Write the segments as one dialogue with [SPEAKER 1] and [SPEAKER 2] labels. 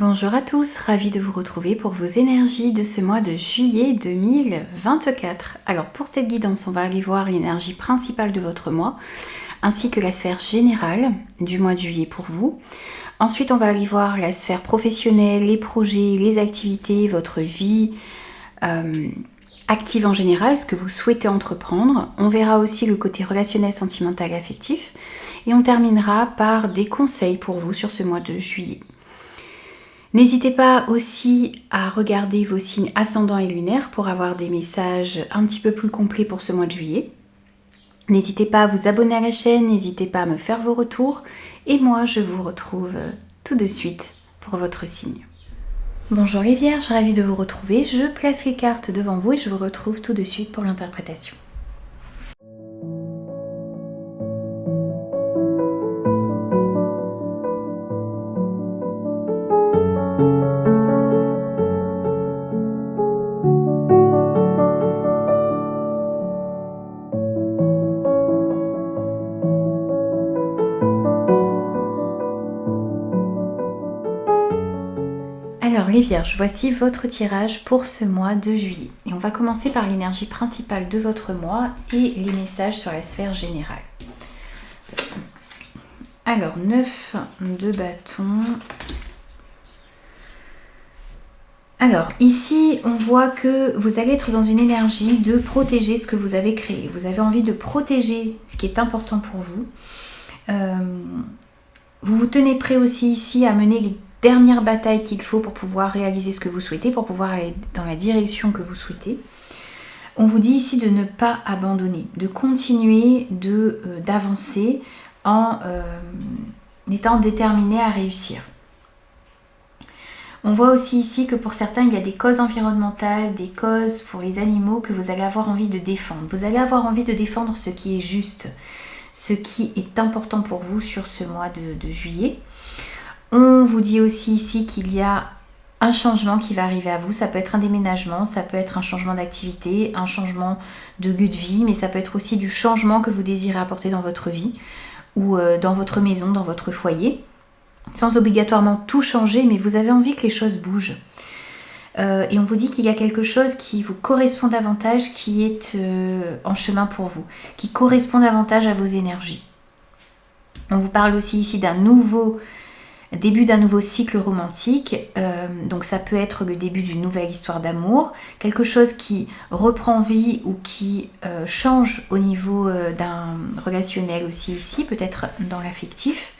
[SPEAKER 1] Bonjour à tous, ravie de vous retrouver pour vos énergies de ce mois de juillet 2024. Alors pour cette guidance, on va aller voir l'énergie principale de votre mois, ainsi que la sphère générale du mois de juillet pour vous. Ensuite, on va aller voir la sphère professionnelle, les projets, les activités, votre vie active en général, ce que vous souhaitez entreprendre. On verra aussi le côté relationnel, sentimental, affectif. Et on terminera par des conseils pour vous sur ce mois de juillet. N'hésitez pas aussi à regarder vos signes ascendants et lunaires pour avoir des messages un petit peu plus complets pour ce mois de juillet. N'hésitez pas à vous abonner à la chaîne, n'hésitez pas à me faire vos retours. Et moi, je vous retrouve tout de suite pour votre signe. Bonjour les Vierges, ravie de vous retrouver. Je place les cartes devant vous et je vous retrouve tout de suite pour l'interprétation. Alors les Vierges, voici votre tirage pour ce mois de juillet. Et on va commencer par l'énergie principale de votre mois et les messages sur la sphère générale. Alors, 9 de bâton. Alors, ici, on voit que vous allez être dans une énergie de protéger ce que vous avez créé. Vous avez envie de protéger ce qui est important pour vous. Vous vous tenez prêt aussi ici à mener les dernière bataille qu'il faut pour pouvoir réaliser ce que vous souhaitez, pour pouvoir aller dans la direction que vous souhaitez. On vous dit ici de ne pas abandonner, de continuer d'avancer en étant déterminé à réussir. On voit aussi ici que pour certains, il y a des causes environnementales, des causes pour les animaux que vous allez avoir envie de défendre. Vous allez avoir envie de défendre ce qui est juste, ce qui est important pour vous sur ce mois de juillet. On vous dit aussi ici qu'il y a un changement qui va arriver à vous. Ça peut être un déménagement, ça peut être un changement d'activité, un changement de lieu de vie, mais ça peut être aussi du changement que vous désirez apporter dans votre vie ou dans votre maison, dans votre foyer. Sans obligatoirement tout changer, mais vous avez envie que les choses bougent. Et on vous dit qu'il y a quelque chose qui vous correspond davantage, qui est en chemin pour vous, qui correspond davantage à vos énergies. On vous parle aussi ici d'un début d'un nouveau cycle romantique, donc ça peut être le début d'une nouvelle histoire d'amour, quelque chose qui reprend vie ou qui change au niveau d'un relationnel aussi ici, peut-être dans l'affectif.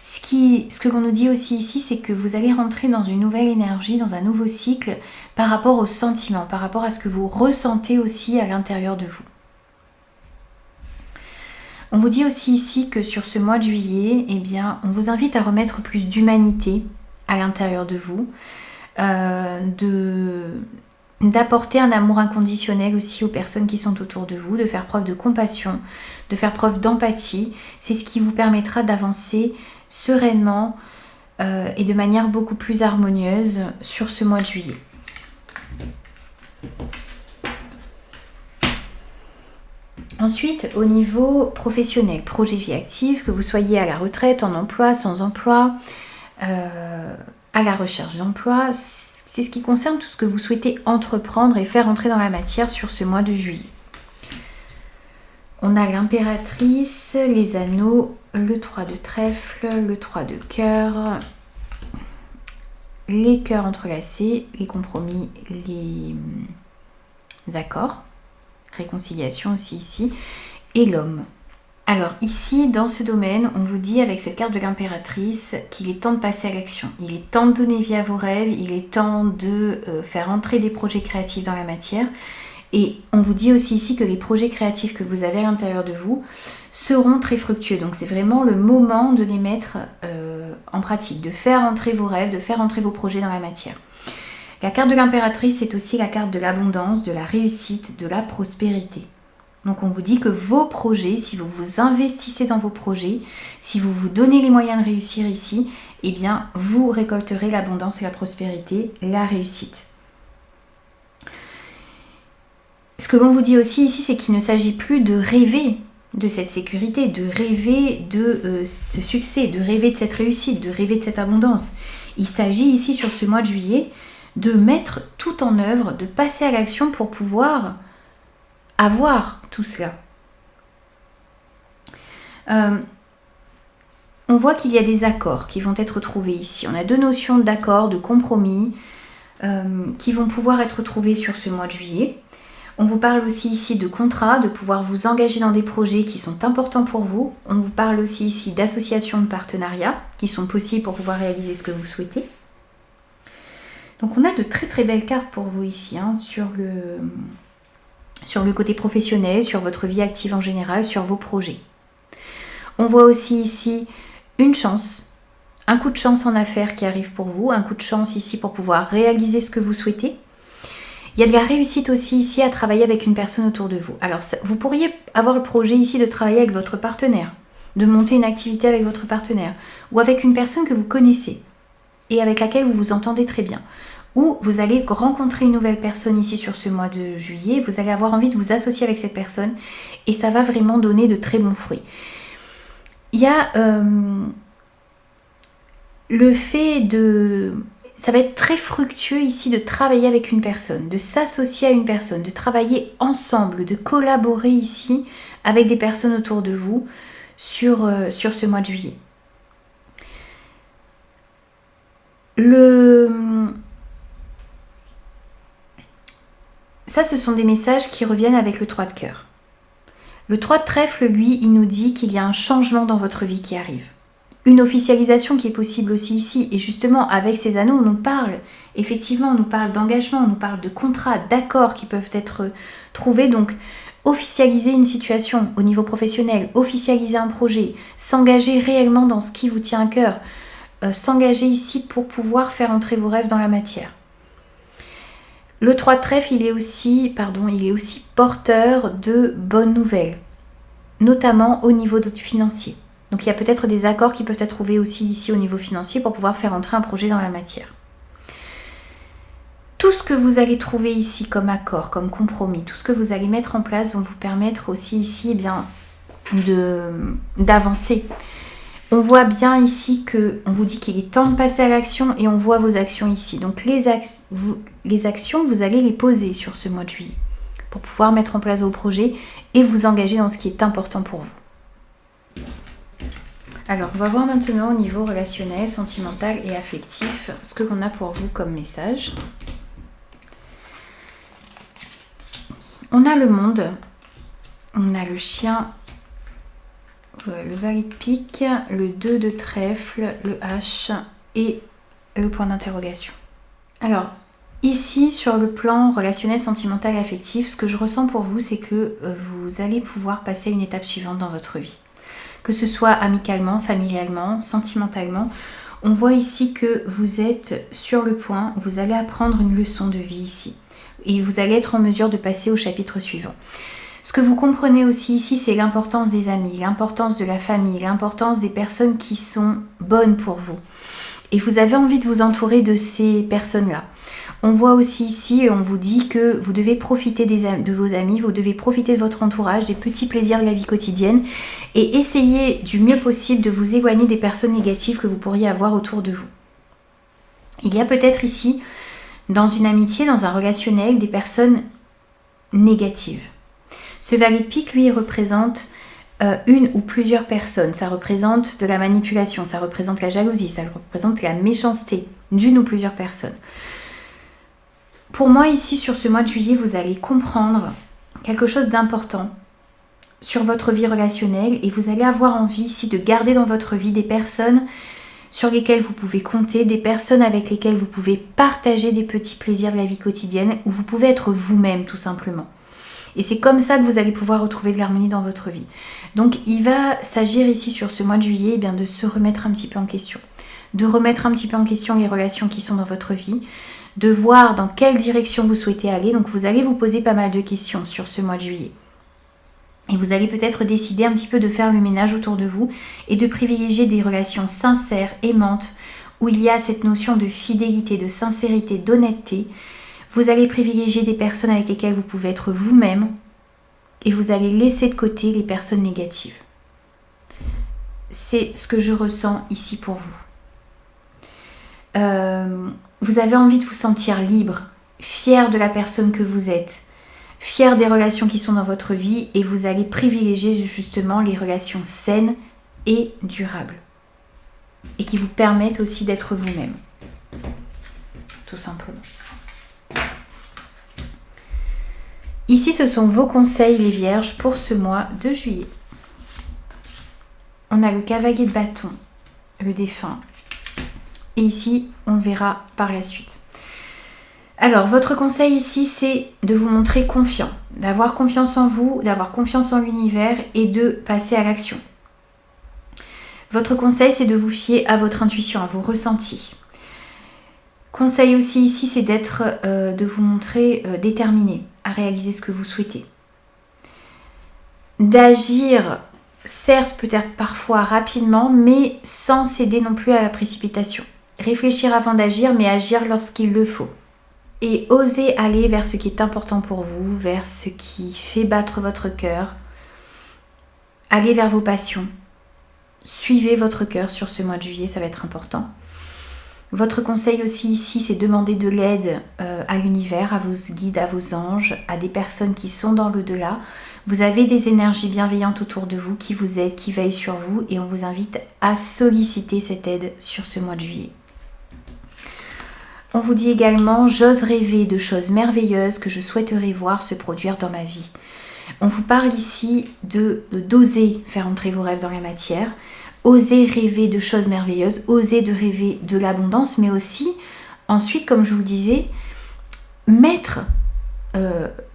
[SPEAKER 1] Ce que l'on nous dit aussi ici, c'est que vous allez rentrer dans une nouvelle énergie, dans un nouveau cycle par rapport aux sentiments, par rapport à ce que vous ressentez aussi à l'intérieur de vous. On vous dit aussi ici que sur ce mois de juillet, eh bien, on vous invite à remettre plus d'humanité à l'intérieur de vous, d'apporter un amour inconditionnel aussi aux personnes qui sont autour de vous, de faire preuve de compassion, de faire preuve d'empathie. C'est ce qui vous permettra d'avancer sereinement et de manière beaucoup plus harmonieuse sur ce mois de juillet. Ensuite, au niveau professionnel, projet vie active, que vous soyez à la retraite, en emploi, sans emploi, à la recherche d'emploi, c'est ce qui concerne tout ce que vous souhaitez entreprendre et faire entrer dans la matière sur ce mois de juillet. On a l'impératrice, les anneaux, le 3 de trèfle, le 3 de cœur, les cœurs entrelacés, les compromis, les accords. Réconciliation aussi ici, et l'homme. Alors ici, dans ce domaine, on vous dit avec cette carte de l'impératrice qu'il est temps de passer à l'action. Il est temps de donner vie à vos rêves, il est temps de faire entrer des projets créatifs dans la matière. Et on vous dit aussi ici que les projets créatifs que vous avez à l'intérieur de vous seront très fructueux. Donc c'est vraiment le moment de les mettre en pratique, de faire entrer vos rêves, de faire entrer vos projets dans la matière. La carte de l'impératrice est aussi la carte de l'abondance, de la réussite, de la prospérité. Donc on vous dit que vos projets, si vous vous investissez dans vos projets, si vous vous donnez les moyens de réussir ici, eh bien vous récolterez l'abondance et la prospérité, la réussite. Ce que l'on vous dit aussi ici, c'est qu'il ne s'agit plus de rêver de cette sécurité, de rêver de ce succès, de rêver de cette réussite, de rêver de cette abondance. Il s'agit ici sur ce mois de juillet de mettre tout en œuvre, de passer à l'action pour pouvoir avoir tout cela. On voit qu'il y a des accords qui vont être trouvés ici. On a deux notions d'accord, de compromis qui vont pouvoir être trouvés sur ce mois de juillet. On vous parle aussi ici de contrats, de pouvoir vous engager dans des projets qui sont importants pour vous. On vous parle aussi ici d'associations de partenariats qui sont possibles pour pouvoir réaliser ce que vous souhaitez. Donc on a de très très belles cartes pour vous ici, sur le côté professionnel, sur votre vie active en général, sur vos projets. On voit aussi ici une chance, un coup de chance en affaires qui arrive pour vous, un coup de chance ici pour pouvoir réaliser ce que vous souhaitez. Il y a de la réussite aussi ici à travailler avec une personne autour de vous. Alors vous pourriez avoir le projet ici de travailler avec votre partenaire, de monter une activité avec votre partenaire ou avec une personne que vous connaissez et avec laquelle vous vous entendez très bien. Ou vous allez rencontrer une nouvelle personne ici sur ce mois de juillet, vous allez avoir envie de vous associer avec cette personne et ça va vraiment donner de très bons fruits. Il y a le fait de... Ça va être très fructueux ici de travailler avec une personne, de s'associer à une personne, de travailler ensemble, de collaborer ici avec des personnes autour de vous sur ce mois de juillet. Ça, ce sont des messages qui reviennent avec le 3 de cœur. Le 3 de trèfle, lui, il nous dit qu'il y a un changement dans votre vie qui arrive. Une officialisation qui est possible aussi ici. Et justement, avec ces anneaux, on nous parle, effectivement, on nous parle d'engagement, on nous parle de contrats, d'accords qui peuvent être trouvés. Donc, officialiser une situation au niveau professionnel, officialiser un projet, s'engager réellement dans ce qui vous tient à cœur, s'engager ici pour pouvoir faire entrer vos rêves dans la matière. Le 3 de trèfle, il est aussi porteur de bonnes nouvelles, notamment au niveau financier. Donc il y a peut-être des accords qui peuvent être trouvés aussi ici au niveau financier pour pouvoir faire entrer un projet dans la matière. Tout ce que vous allez trouver ici comme accord, comme compromis, tout ce que vous allez mettre en place vont vous permettre aussi ici d'avancer. On voit bien ici qu'on vous dit qu'il est temps de passer à l'action et on voit vos actions ici. Donc les actions, vous allez les poser sur ce mois de juillet pour pouvoir mettre en place vos projets et vous engager dans ce qui est important pour vous. Alors, on va voir maintenant au niveau relationnel, sentimental et affectif ce que l'on a pour vous comme message. On a le monde, on a le chien, le valet de pique, le 2 de trèfle, le H et le point d'interrogation. Alors, ici, sur le plan relationnel, sentimental et affectif, ce que je ressens pour vous, c'est que vous allez pouvoir passer à une étape suivante dans votre vie. Que ce soit amicalement, familialement, sentimentalement, on voit ici que vous êtes sur le point, vous allez apprendre une leçon de vie ici. Et vous allez être en mesure de passer au chapitre suivant. Ce que vous comprenez aussi ici, c'est l'importance des amis, l'importance de la famille, l'importance des personnes qui sont bonnes pour vous. Et vous avez envie de vous entourer de ces personnes-là. On voit aussi ici, on vous dit que vous devez profiter de vos amis, vous devez profiter de votre entourage, des petits plaisirs de la vie quotidienne et essayer du mieux possible de vous éloigner des personnes négatives que vous pourriez avoir autour de vous. Il y a peut-être ici, dans une amitié, dans un relationnel, des personnes négatives. Ce valet de pique, lui, représente une ou plusieurs personnes. Ça représente de la manipulation, ça représente la jalousie, ça représente la méchanceté d'une ou plusieurs personnes. Pour moi, ici, sur ce mois de juillet, vous allez comprendre quelque chose d'important sur votre vie relationnelle et vous allez avoir envie ici de garder dans votre vie des personnes sur lesquelles vous pouvez compter, des personnes avec lesquelles vous pouvez partager des petits plaisirs de la vie quotidienne où vous pouvez être vous-même tout simplement. Et c'est comme ça que vous allez pouvoir retrouver de l'harmonie dans votre vie. Donc il va s'agir ici sur ce mois de juillet de se remettre un petit peu en question. De remettre un petit peu en question les relations qui sont dans votre vie. De voir dans quelle direction vous souhaitez aller. Donc vous allez vous poser pas mal de questions sur ce mois de juillet. Et vous allez peut-être décider un petit peu de faire le ménage autour de vous et de privilégier des relations sincères, aimantes, où il y a cette notion de fidélité, de sincérité, d'honnêteté. Vous allez privilégier des personnes avec lesquelles vous pouvez être vous-même et vous allez laisser de côté les personnes négatives. C'est ce que je ressens ici pour vous. Vous avez envie de vous sentir libre, fier de la personne que vous êtes, fier des relations qui sont dans votre vie et vous allez privilégier justement les relations saines et durables et qui vous permettent aussi d'être vous-même, tout simplement. Ici, ce sont vos conseils, les vierges, pour ce mois de juillet. On a le cavalier de bâton, le défunt. Et ici, on verra par la suite. Alors, votre conseil ici, c'est de vous montrer confiant, d'avoir confiance en vous, d'avoir confiance en l'univers et de passer à l'action. Votre conseil, c'est de vous fier à votre intuition, à vos ressentis. Conseil aussi ici, c'est de vous montrer déterminé à réaliser ce que vous souhaitez. D'agir, certes, peut-être parfois rapidement, mais sans céder non plus à la précipitation. Réfléchir avant d'agir, mais agir lorsqu'il le faut. Et osez aller vers ce qui est important pour vous, vers ce qui fait battre votre cœur. Allez vers vos passions. Suivez votre cœur sur ce mois de juillet, ça va être important. Votre conseil aussi ici, c'est demander de l'aide à l'univers, à vos guides, à vos anges, à des personnes qui sont dans l'au-delà. Vous avez des énergies bienveillantes autour de vous qui vous aident, qui veillent sur vous et on vous invite à solliciter cette aide sur ce mois de juillet. On vous dit également, j'ose rêver de choses merveilleuses que je souhaiterais voir se produire dans ma vie. On vous parle ici d'oser faire entrer vos rêves dans la matière, oser rêver de choses merveilleuses, oser de rêver de l'abondance, mais aussi, ensuite, comme je vous le disais, mettre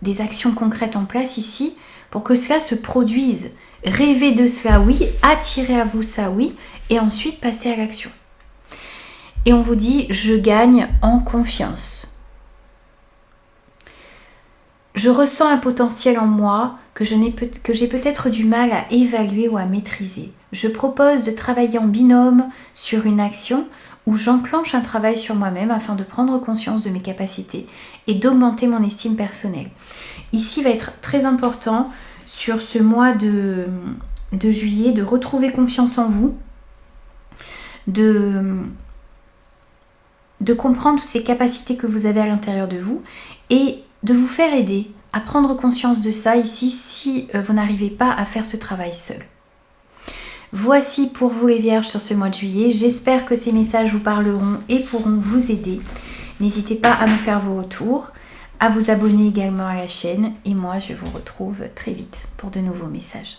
[SPEAKER 1] des actions concrètes en place ici pour que cela se produise. Rêver de cela, oui, attirer à vous ça, oui, et ensuite passer à l'action. Et on vous dit, je gagne en confiance. Je ressens un potentiel en moi que j'ai peut-être du mal à évaluer ou à maîtriser. Je propose de travailler en binôme sur une action où j'enclenche un travail sur moi-même afin de prendre conscience de mes capacités et d'augmenter mon estime personnelle. Ici va être très important sur ce mois de juillet de retrouver confiance en vous, de comprendre toutes ces capacités que vous avez à l'intérieur de vous et de vous faire aider à prendre conscience de ça ici si vous n'arrivez pas à faire ce travail seul. Voici pour vous les vierges sur ce mois de juillet. J'espère que ces messages vous parleront et pourront vous aider. N'hésitez pas à me faire vos retours, à vous abonner également à la chaîne et moi je vous retrouve très vite pour de nouveaux messages.